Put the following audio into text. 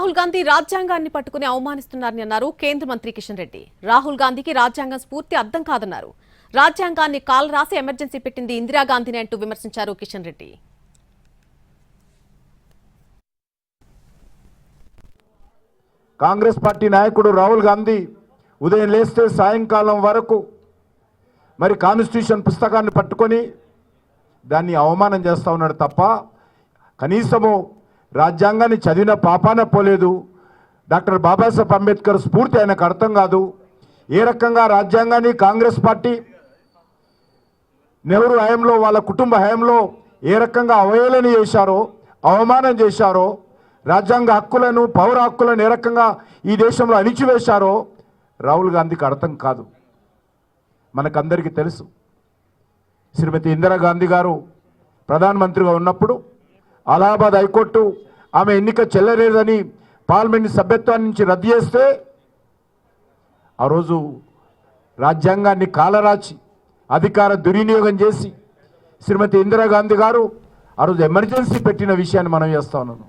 రాహుల్ గాంధీ రాజ్యాంగాన్ని పట్టుకుని అవమానిస్తున్నారని అన్నారు కేంద్ర మంత్రి కిషన్ రెడ్డి. రాహుల్ గాంధీకి రాజ్యాంగం స్ఫూర్తి అర్థం కాదన్నారు. రాజ్యాంగాన్ని కాలరాసి ఎమర్జెన్సీ పెట్టింది ఇందిరాగాంధీని అంటూ విమర్శించారు కిషన్ రెడ్డి. కాంగ్రెస్ పార్టీ నాయకుడు రాహుల్ గాంధీ ఉదయం లేస్తే సాయంకాలం వరకు మరి కాన్స్టిట్యూషన్ పుస్తకాన్ని పట్టుకొని దాన్ని అవమానం చేస్తూ ఉన్నాడు తప్ప కనీసము రాజ్యాంగాన్ని చదివిన పాపాన పోలేదు. డాక్టర్ బాబాసాహెబ్ అంబేద్కర్ స్ఫూర్తి ఆయనకు అర్థం కాదు. ఏ రకంగా రాజ్యాంగాన్ని కాంగ్రెస్ పార్టీ నెహ్రూ హయాంలో వాళ్ళ కుటుంబ హయాంలో ఏ రకంగా అవహేళన చేశారో, అవమానం చేశారో, రాజ్యాంగ హక్కులను పౌర హక్కులను ఏ రకంగా ఈ దేశంలో అణిచివేశారో రాహుల్ గాంధీకి అర్థం కాదు. మనకందరికీ తెలుసు, శ్రీమతి ఇందిరాగాంధీ గారు ప్రధానమంత్రిగా ఉన్నప్పుడు అలహాబాద్ హైకోర్టు ఆమె ఎన్నిక చెల్లలేదని పార్లమెంట్ సభ్యత్వాన్ని నుంచి రద్దు చేస్తే ఆ రోజు రాజ్యాంగాన్ని కాలరాచి అధికార దుర్వినియోగం చేసి శ్రీమతి ఇందిరాగాంధీ గారు ఆ రోజు ఎమర్జెన్సీ పెట్టిన విషయాన్ని మనం చేస్తా ఉన్నాను.